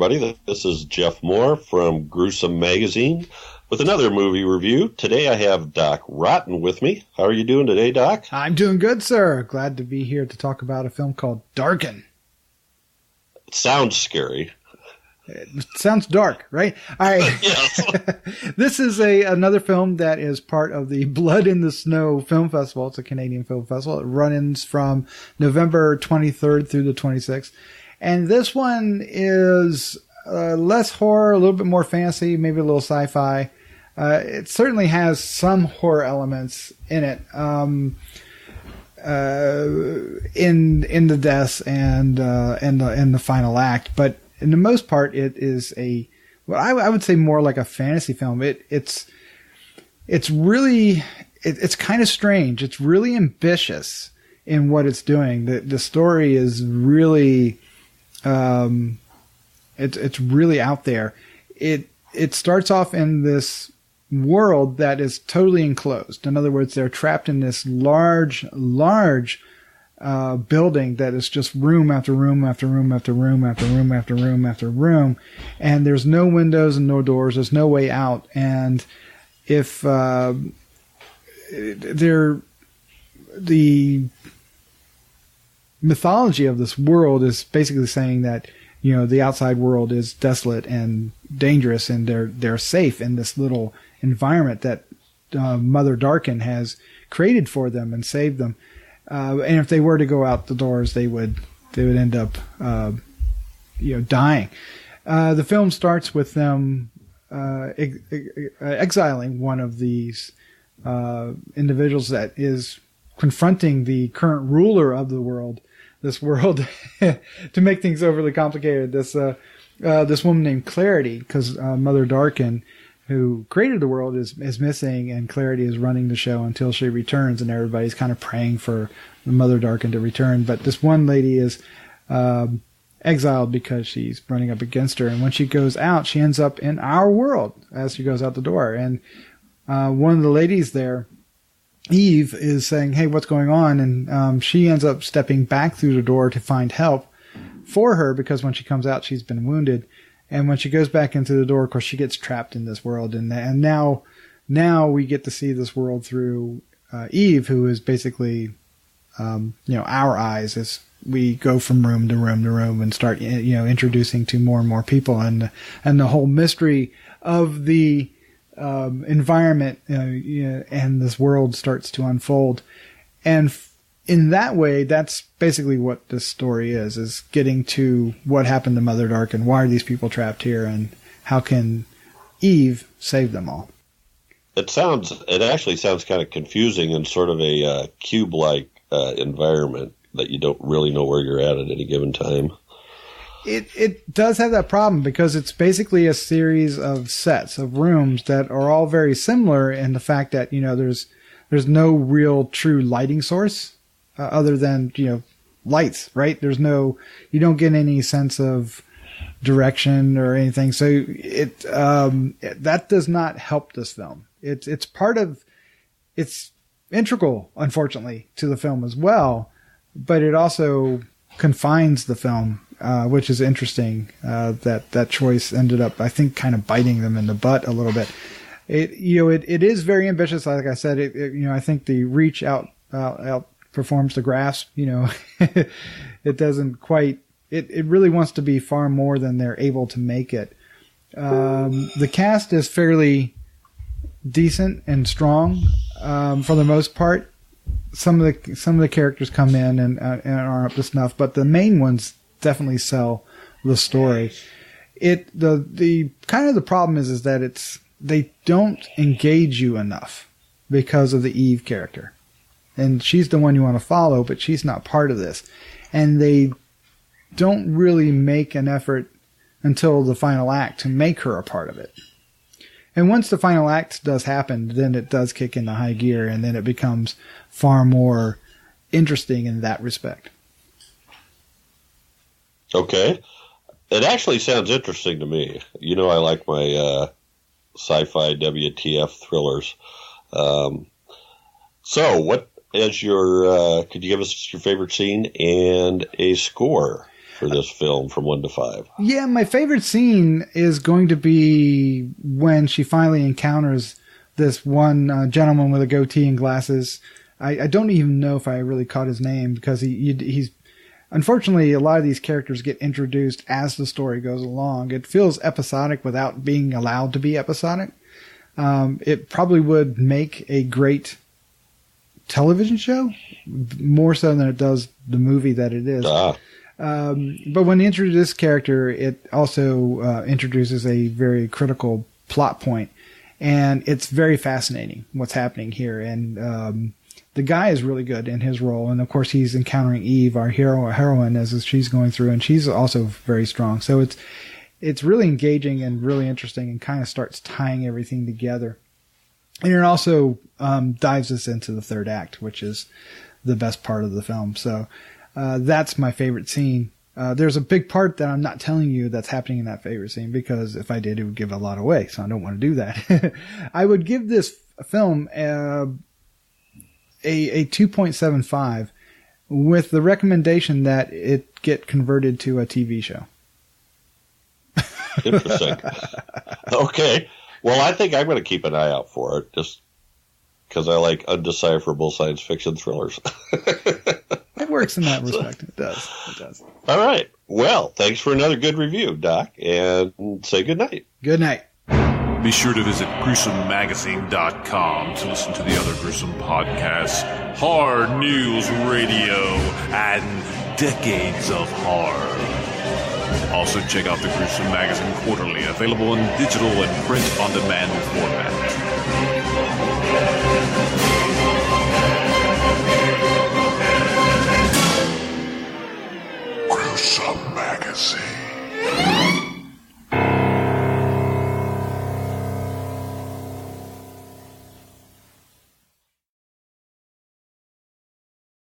everybody. This is Jeff Moore from Gruesome Magazine with another movie review. Today I have Doc Rotten with me. How are you doing today, Doc? I'm doing good, sir. Glad to be here to talk about a film called Darken. It sounds scary. It sounds dark, right? All right. Yes. This is another film that is part of the Blood in the Snow Film Festival. It's a Canadian film festival. It runs from November 23rd through the 26th. And this one is less horror, a little bit more fantasy, maybe a little sci-fi. It certainly has some horror elements in it, in the deaths and the final act. But in the most part, it is I would say more like a fantasy film. It's kind of strange. It's really ambitious in what it's doing. The story is really, it's really out there. It starts off in this world that is totally enclosed. In other words, they're trapped in this large building that is just room after room after room after room after room after room after room, and there's no windows and no doors. There's no way out. And if the mythology of this world is basically saying that, you know, the outside world is desolate and dangerous, and they're safe in this little environment that Mother Darken has created for them and saved them. And if they were to go out the doors, they would end up, dying. The film starts with them exiling one of these individuals that is confronting the current ruler of the world. This world, to make things overly complicated, this woman named Clarity, because Mother Darken, who created the world, is missing, and Clarity is running the show until she returns, and everybody's kind of praying for Mother Darken to return. But this one lady is exiled because she's running up against her, and when she goes out, she ends up in our world as she goes out the door. And one of the ladies there, Eve, is saying, "Hey, what's going on?" And she ends up stepping back through the door to find help for her, because when she comes out, she's been wounded. And when she goes back into the door, of course, she gets trapped in this world. And now we get to see this world through Eve, who is basically, our eyes as we go from room to room to room and start, introducing to more and more people, and the whole mystery of the environment, and this world starts to unfold. And in that way, that's basically what this story is getting to what happened to Mother Darken. Why are these people trapped here, and how can Eve save them all? It actually sounds kind of confusing in sort of a cube-like environment that you don't really know where you're at any given time. It does have that problem, because it's basically a series of sets of rooms that are all very similar in the fact that, there's no real true lighting source other than, lights, right? You don't get any sense of direction or anything. So that does not help this film. It's integral, unfortunately, to the film as well, but it also confines the film, which is interesting. That choice ended up, I think, kind of biting them in the butt a little bit. It is very ambitious. Like I said, I think the reach out performs the grasp. It doesn't quite. It really wants to be far more than they're able to make it. The cast is fairly decent and strong for the most part. Some of the characters come in and are up to snuff, but the main ones definitely sell the story. The kind of the problem is that they don't engage you enough because of the Eve character. And she's the one you want to follow, but she's not part of this. And they don't really make an effort until the final act to make her a part of it. And once the final act does happen, then it does kick into high gear, and then it becomes far more interesting in that respect. Okay. It actually sounds interesting to me. I like my sci-fi WTF thrillers. So what is could you give us your favorite scene and a score? for this film from 1 to 5? Yeah, my favorite scene is going to be when she finally encounters this one gentleman with a goatee and glasses. I don't even know if I really caught his name because he's unfortunately, a lot of these characters get introduced as the story goes along. It feels episodic without being allowed to be episodic. It probably would make a great television show, more so than it does the movie that it is. But when they introduce this character, it also introduces a very critical plot point, and it's very fascinating what's happening here. And the guy is really good in his role, and of course he's encountering Eve, our heroine, as she's going through, and she's also very strong. So it's really engaging and really interesting, and kind of starts tying everything together. And it also dives us into the third act, which is the best part of the film. So that's my favorite scene. There's a big part that I'm not telling you that's happening in that favorite scene, because if I did, it would give a lot away. So I don't want to do that. I would give this film a 2.75 with the recommendation that it get converted to a TV show. Interesting. Okay. Well, I think I'm going to keep an eye out for it, just because I like undecipherable science fiction thrillers. It works in that respect. It does. It does. All right. Well, thanks for another good review, Doc, and say good night. Good night. Be sure to visit GruesomeMagazine.com to listen to the other Gruesome podcasts, Hard News Radio, and Decades of Horror. Also, check out the Gruesome Magazine Quarterly, available in digital and print on-demand format. Gruesome Magazine.